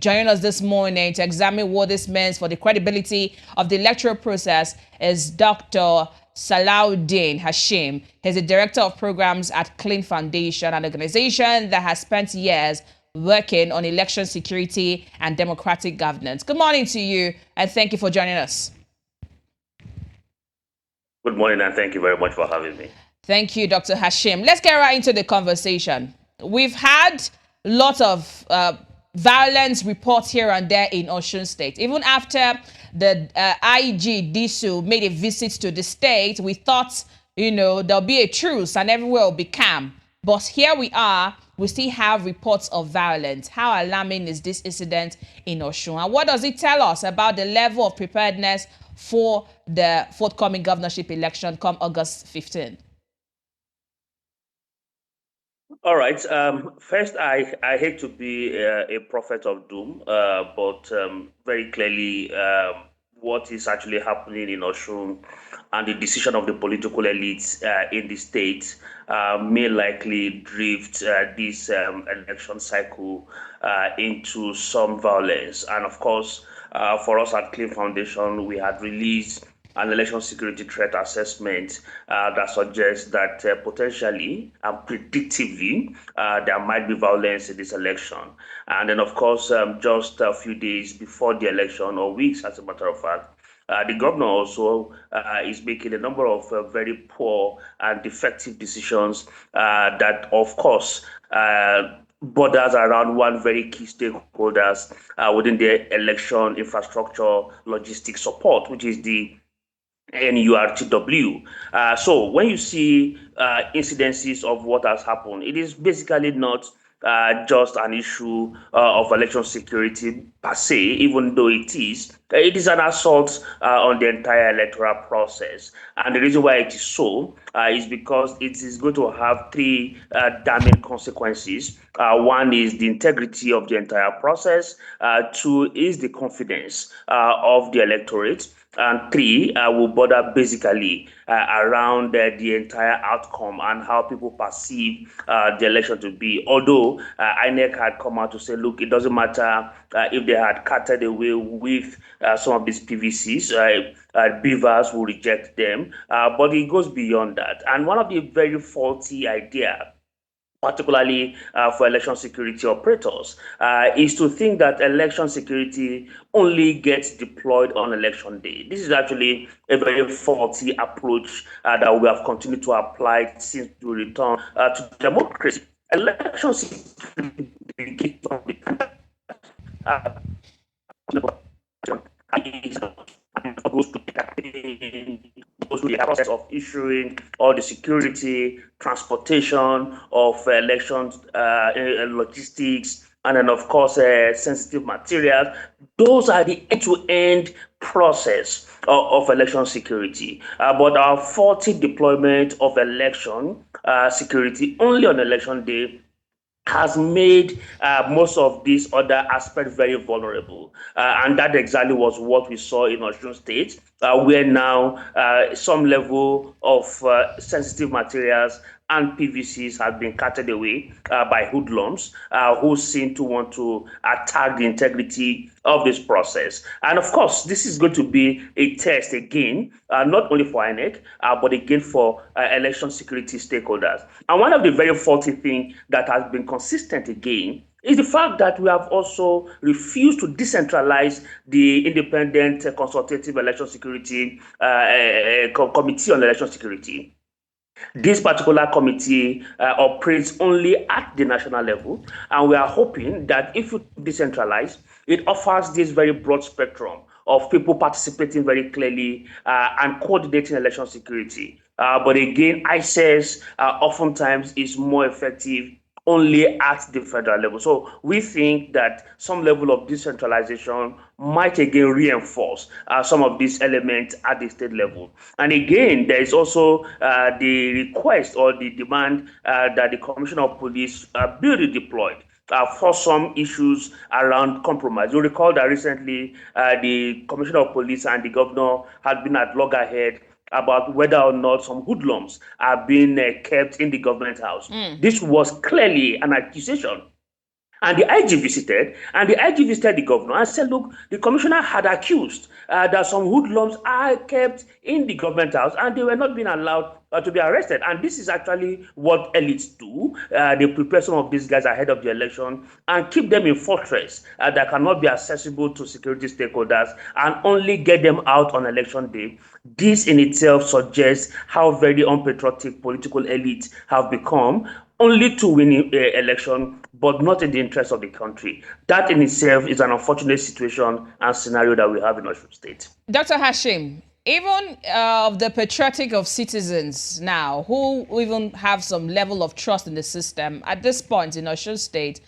Joining us this morning to examine what this means for the credibility of the electoral process is Dr. Salihu Hashim. He's the Director of Programs at CLEEN Foundation, an organization that has spent years working on election security and democratic governance. Good morning to you, and thank you for joining us. Good morning, and thank you very much for having me. Thank you, Dr. Hashim. Let's get right into the conversation. We've had lots of violence reports here and there in Osun State. Even after the IG Disu made a visit to the state, we thought, there'll be a truce and everywhere will be calm. But here we are, we still have reports of violence. How alarming is this incident in Osun? And what does it tell us about the level of preparedness for the forthcoming governorship election come August 15? All right. First, I hate to be a prophet of doom, but very clearly, what is actually happening in Osun and the decision of the political elites in the state may likely drift this election cycle into some violence. And of course, for us at CLEEN Foundation, we had released an election security threat assessment that suggests that potentially and predictively there might be violence in this election. And then, of course, just a few days before the election, or weeks as a matter of fact, the governor also is making a number of very poor and defective decisions that, of course, borders around one very key stakeholders within the election infrastructure logistics support, which is the NURTW. So when you see incidences of what has happened, it is basically not just an issue of election security per se, even though it is an assault on the entire electoral process. And the reason why it is so is because it is going to have three damning consequences. One is the integrity of the entire process. Two is the confidence of the electorate. And three will border basically around the entire outcome and how people perceive the election to be. Although INEC had come out to say, look, it doesn't matter if they had carted away with some of these PVCs, beavers will reject them. But it goes beyond that. And one of the very faulty ideas, particularly for election security operators, is to think that election security only gets deployed on election day. This is actually a very faulty approach that we have continued to apply since we return to democracy. Election security goes to the process of issuing all the security, transportation of elections, logistics, and then of course sensitive materials. Those are the end-to-end process of election security. But our faulty deployment of election security only on election day has made most of these other aspects very vulnerable. And that exactly was what we saw in Osun State, where now some level of sensitive materials and PVCs have been carted away by hoodlums who seem to want to attack the integrity of this process. And of course, this is going to be a test again, not only for INEC, but again for election security stakeholders. And one of the very faulty things that has been consistent again is the fact that we have also refused to decentralize the independent consultative election security committee on election security. This particular committee operates only at the national level, and we are hoping that if you decentralize, it offers this very broad spectrum of people participating very clearly and coordinating election security. But again, ICES oftentimes is more effective only at the federal level. So we think that some level of decentralization might again reinforce some of these elements at the state level. And again, there is also the request or the demand that the Commissioner of Police be redeployed for some issues around compromise. You recall that recently the Commissioner of Police and the governor had been at loggerhead about whether or not some hoodlums are being kept in the government house. This was clearly an accusation And the IG visited the governor and said, look, the commissioner had accused that some hoodlums are kept in the government house and they were not being allowed to be arrested. And this is actually what elites do. They prepare some of these guys ahead of the election and keep them in fortress that cannot be accessible to security stakeholders and only get them out on election day. This in itself suggests how very unpatriotic political elites have become, only to win an election, but not in the interest of the country. That in itself is an unfortunate situation and scenario that we have in Osun State. Dr. Hashim, even of the patriotic of citizens now, who even have some level of trust in the system, at this point in Osun State,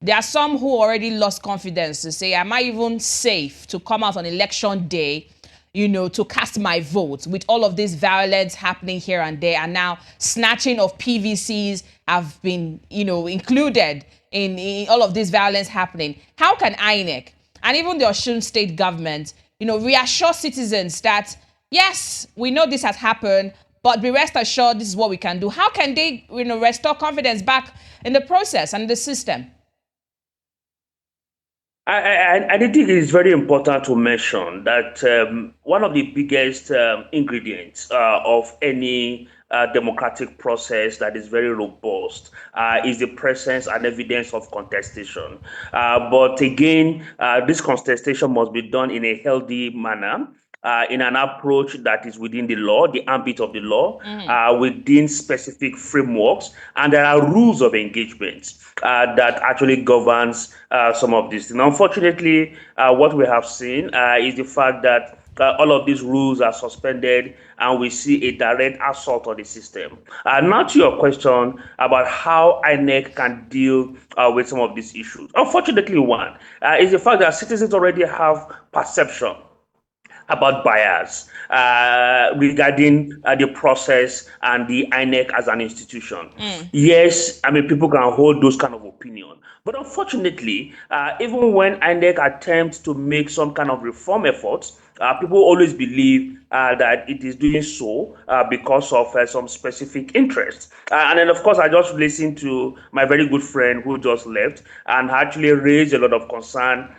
there are some who already lost confidence to say, am I even safe to come out on election day, you know, to cast my vote with all of this violence happening here and there, and now snatching of PVCs have been, you know, included in all of this violence happening. How can INEC and even the Osun State government, you know, reassure citizens that, yes, we know this has happened, but be rest assured this is what we can do? How can they, you know, restore confidence back in the process and the system? I think it is very important to mention that one of the biggest ingredients of any democratic process that is very robust is the presence and evidence of contestation. But again, this contestation must be done in a healthy manner. In an approach that is within the law, the ambit of the law, within specific frameworks, and there are rules of engagement that actually governs some of these things. Unfortunately, what we have seen is the fact that all of these rules are suspended and we see a direct assault on the system. Now to your question about how INEC can deal with some of these issues. Unfortunately, one is the fact that citizens already have perception about bias regarding the process and the INEC as an institution. Yes, I mean, people can hold those kind of opinion. But unfortunately, even when INEC attempts to make some kind of reform efforts, people always believe that it is doing so because of some specific interests. And then, of course, I just listened to my very good friend who just left and actually raised a lot of concern.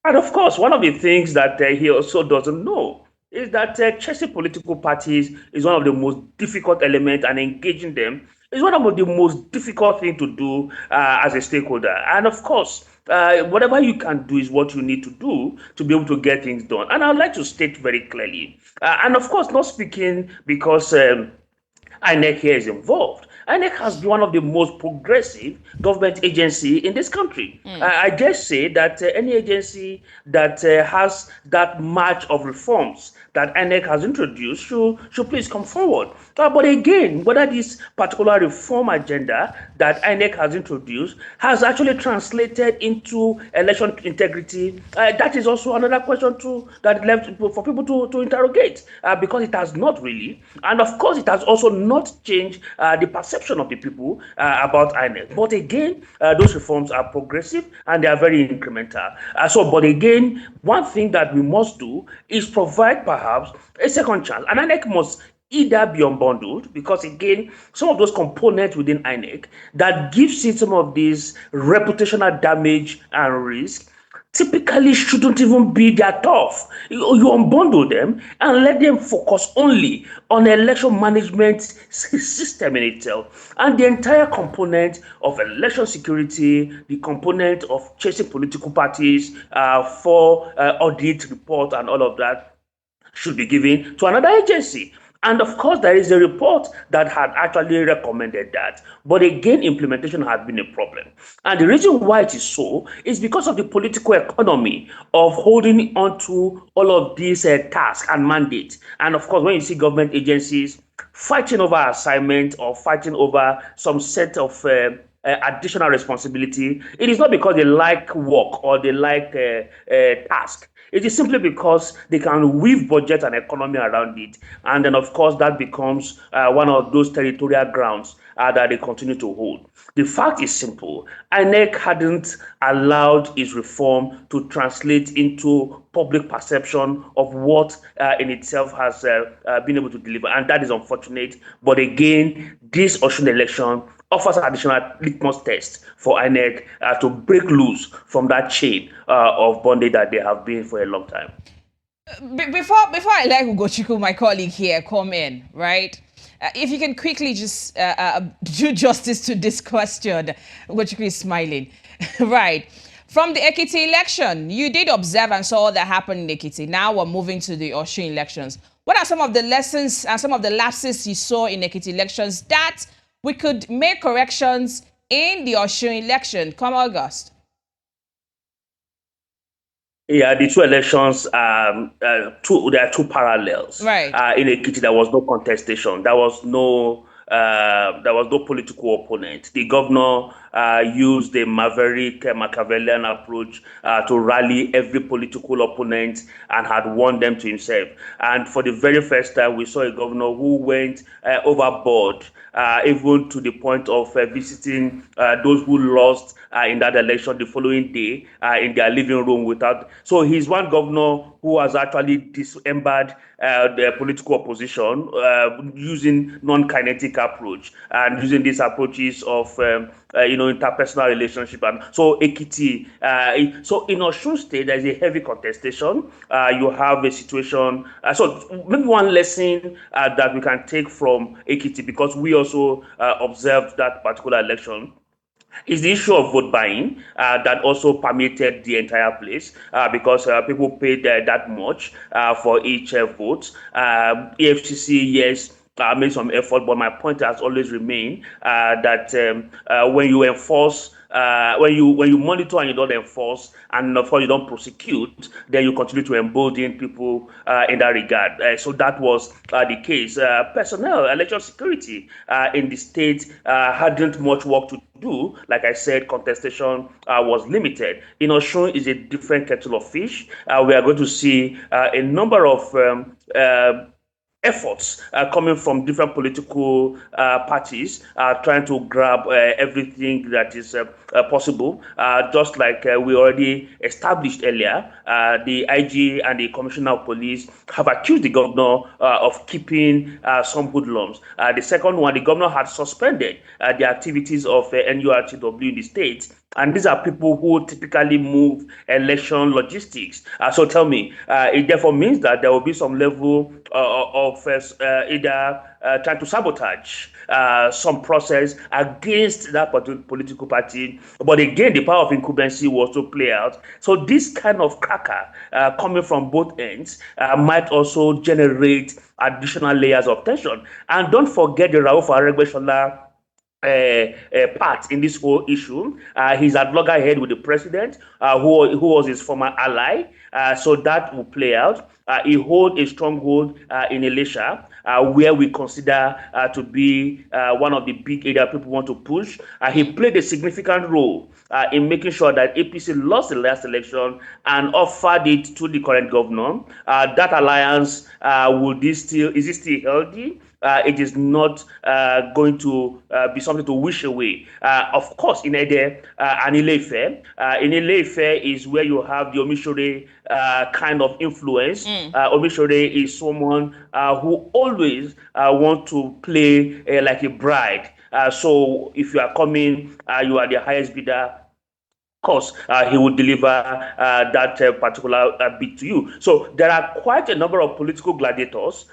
And of course, one of the things that he also doesn't know is that chasing political parties is one of the most difficult elements, and engaging them is one of the most difficult things to do as a stakeholder. And of course, whatever you can do is what you need to do to be able to get things done. And I'd like to state very clearly, and of course, not speaking because INEC here is involved. INEC has been one of the most progressive government agency in this country. I dare say that any agency that has that much of reforms that INEC has introduced should please come forward. But again, whether this particular reform agenda that INEC has introduced has actually translated into election integrity, that is also another question that left for people to interrogate, because it has not really. And of course, it has also not changed the perception of the people about INEC. But again, those reforms are progressive and they are very incremental. But again, one thing that we must do is provide perhaps a second chance. And INEC must either be unbundled, because again, some of those components within INEC that gives it some of these reputational damage and risk typically shouldn't even be that tough. You unbundle them and let them focus only on the election management system in itself, and the entire component of election security, the component of chasing political parties for audit report and all of that should be given to another agency. And of course, there is a report that had actually recommended that. But again, implementation has been a problem. And the reason why it is so is because of the political economy of holding on to all of these tasks and mandates. And of course, when you see government agencies fighting over assignment or fighting over some set of additional responsibility, it is not because they like work or they like task. It is simply because they can weave budget and economy around it. And then, of course, that becomes one of those territorial grounds that they continue to hold. The fact is simple. INEC hadn't allowed its reform to translate into public perception of what in itself has been able to deliver. And that is unfortunate. But again, this Osun election offers additional litmus test for INEC to break loose from that chain of bondage that they have been for a long time. Before I let Ugochukwu, my colleague here, come in, right? If you can quickly just do justice to this question. Ugochukwu is smiling. Right. From the Ekiti election, you did observe and saw that happen in Ekiti. Now we're moving to the Osun elections. What are some of the lessons and some of the lapses you saw in Ekiti elections that we could make corrections in the Osun election come August? Yeah, the two elections, there are two parallels. Right. In Ekiti, there was no contestation. There was no political opponent. The governor used a maverick Machiavellian approach to rally every political opponent and had won them to himself. And for the very first time, we saw a governor who went overboard, even to the point of visiting those who lost in that election the following day in their living room without. So he's one governor who has actually disembarked the political opposition using non-kinetic approach and using these approaches of interpersonal relationship. And so Ekiti, so in Osun State, there's a heavy contestation. You have a situation. So maybe one lesson that we can take from Ekiti, because we also observed that particular election, is the issue of vote buying that also permeated the entire place because people paid that much for each vote. EFCC, yes, made some effort, but my point has always remained that when you enforce, when you monitor and you don't enforce, and of course you don't prosecute, then you continue to embolden people in that regard. So that was the case. Personnel, election security in the state hadn't much work to do. Like I said, contestation was limited. In Osun is a different kettle of fish. We are going to see a number of efforts coming from different political parties trying to grab everything that is possible. Just like we already established earlier, the IG and the Commissioner of Police have accused the governor of keeping some hoodlums. The second one, the governor had suspended the activities of NURTW in the state. And these are people who typically move election logistics. So tell me, it therefore means that there will be some level of either trying to sabotage some process against that political party. But again, the power of incumbency was to play out. So this kind of cracker coming from both ends might also generate additional layers of tension. And don't forget the Rauf Aregbesola part in this whole issue. He's at loggerhead with the president, who was his former ally. So that will play out. He holds a stronghold in Elisha, where we consider to be one of the big areas people want to push. He played a significant role in making sure that APC lost the last election and offered it to the current governor. That alliance, is it still healthy? It is not going to be something to wish away. Of course, in Ede and Ile-Ife, in Ile-Ife is where you have the Omishore kind of influence. Omishore is someone who always wants to play like a bride. So if you are coming, you are the highest bidder. Of course, he will deliver that particular bit to you. So there are quite a number of political gladiators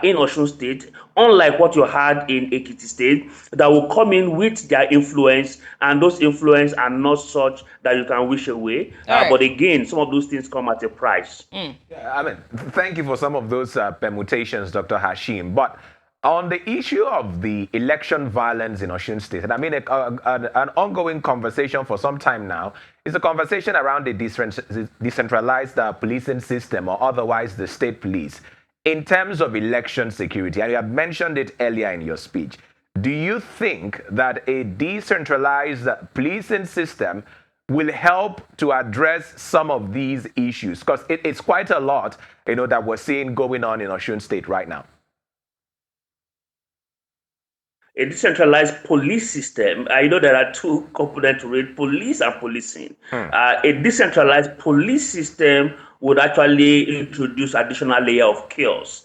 in Osun State, unlike what you had in Ekiti State, that will come in with their influence, and those influence are not such that you can wish away. Right. But again, some of those things come at a price. Yeah, I mean, thank you for some of those permutations, Dr. Hashim. But on the issue of the election violence in Osun State, and I mean an ongoing conversation for some time now, is a conversation around the decentralized policing system, or otherwise the state police, in terms of election security. And you have mentioned it earlier in your speech. Do you think that a decentralized policing system will help to address some of these issues? Because it's quite a lot, that we're seeing going on in Osun State right now. A decentralized police system, there are two components to it, police and policing. A decentralized police system would actually introduce additional layer of chaos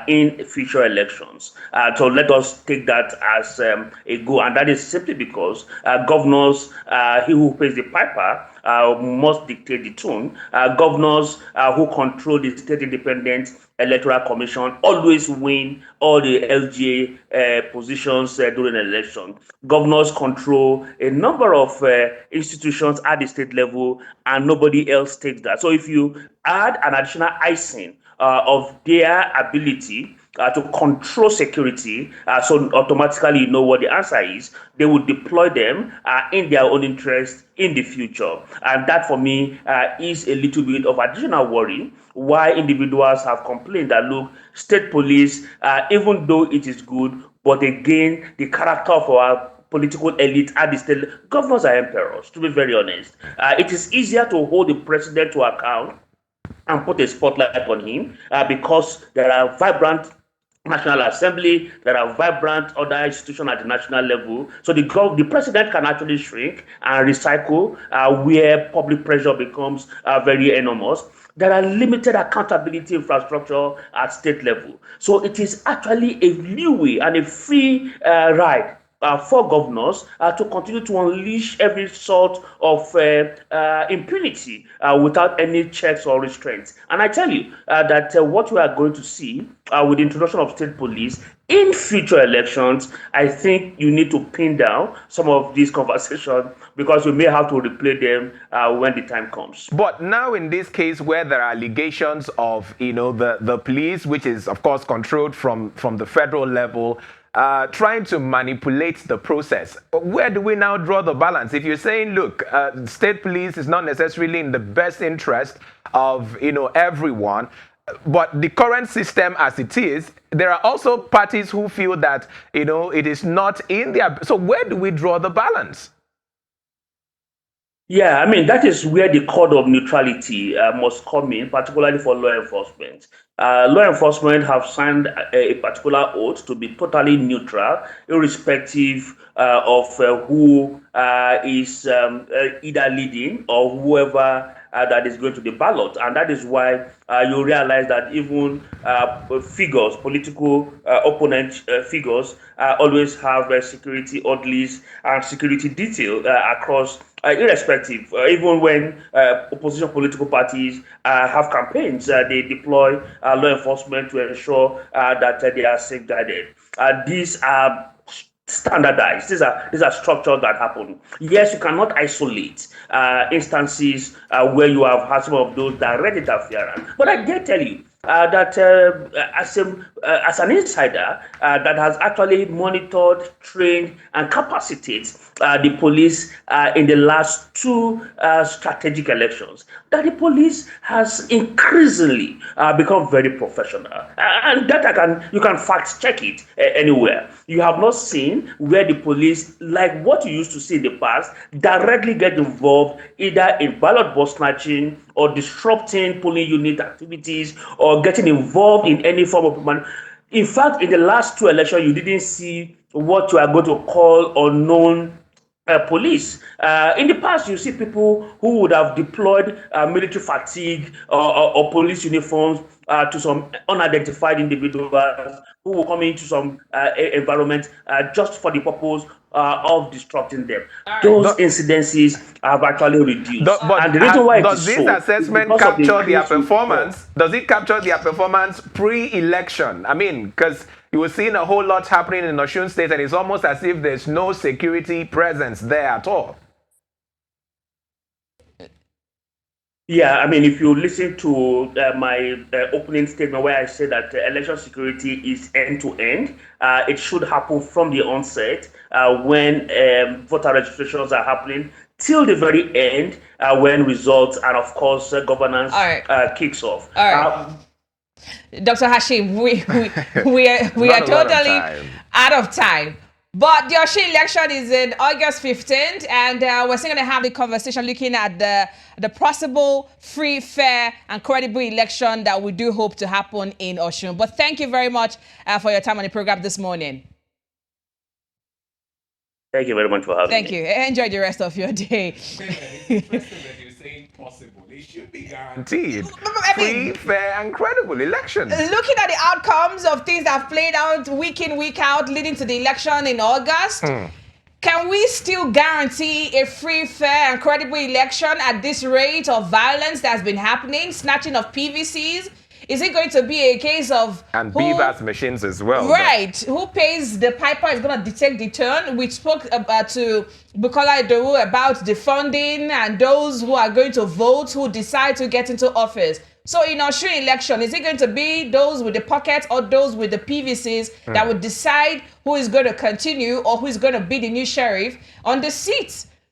in future elections. So let us take that as a go, and that is simply because governors, he who pays the piper, must dictate the tune. Governors who control the state independent electoral commission always win all the LGA positions during an election. Governors control a number of institutions at the state level, and nobody else takes that. So if you add an additional icing of their ability to control security, so automatically you know what the answer is. They will deploy them in their own interest in the future. And that for me is a little bit of additional worry why individuals have complained that, look, state police, even though it is good, but again, the character of our political elite at the state, governors are emperors, to be very honest. It is easier to hold the president to account and put a spotlight on him because there are vibrant National Assembly, there are vibrant other institutions at the national level. So the president can actually shrink and recycle where public pressure becomes very enormous. There are limited accountability infrastructure at state level. So it is actually a leeway and a free ride for governors to continue to unleash every sort of impunity without any checks or restraints. And I tell you that what we are going to see with the introduction of state police in future elections, I think you need to pin down some of these conversations because you may have to replay them when the time comes. But now in this case where there are allegations of, the police, which is of course controlled from the federal level, trying to manipulate the process, where do we now draw the balance? If you're saying, look, state police is not necessarily in the best interest of, everyone, but the current system as it is, there are also parties who feel that, it is not in their... So where do we draw the balance? Yeah, I mean, that is where the code of neutrality must come in, particularly for law enforcement. Law enforcement have signed a particular oath to be totally neutral, irrespective of who is either leading or whoever that is going to the ballot. And that is why you realize that even figures, political opponent figures, always have security orderlies and security detail across irrespective, even when opposition political parties have campaigns, they deploy law enforcement to ensure that they are safeguarded. These are standardized. These are structures that happen. Yes, you cannot isolate instances where you have had some of those direct interference, but I dare tell you that as an insider that has actually monitored, trained, and capacitated the police in the last two strategic elections, that the police has increasingly become very professional, and that you can fact check it anywhere. You have not seen where the police, like what you used to see in the past, directly get involved either in ballot box snatching or disrupting polling unit activities or getting involved in any form of In fact, in the last two elections, you didn't see what you are going to call unknown police. In the past, you see people who would have deployed military fatigue or police uniforms to some unidentified individuals who will come into some environment just for the purpose of disrupting them. Those incidences have actually reduced. And the reason why does this assessment capture their performance? Does it capture their performance pre-election? I mean, because you were seeing a whole lot happening in Osun State, and it's almost as if there's no security presence there at all. Yeah, I mean, if you listen to my opening statement where I said that election security is end-to-end, it should happen from the onset when voter registrations are happening till the very end when results and, of course, governance kicks off. All right. Dr. Hashim, we are totally out of time. But the Osun election is in August 15th, and we're still going to have the conversation looking at the possible free, fair, and credible election that we do hope to happen in Osun. But thank you very much for your time on the program this morning. Thank you very much for having me. Thank you. Enjoy the rest of your day. Interesting that you're saying possible. They should be guaranteed free, fair, and credible elections. Looking at the outcomes of things that have played out week in, week out, leading to the election in August, can we still guarantee a free, fair, and credible election at this rate of violence that's been happening, snatching of PVCs? Is it going to be a case of... And BVAS machines as well. Right. Who pays the piper is going to dictate the turn. We spoke to Bukola Idowu about the funding and those who are going to vote, who decide to get into office. So in Osun election, is it going to be those with the pockets or those with the PVCs that would decide who is going to continue or who is going to be the new sheriff on the seats?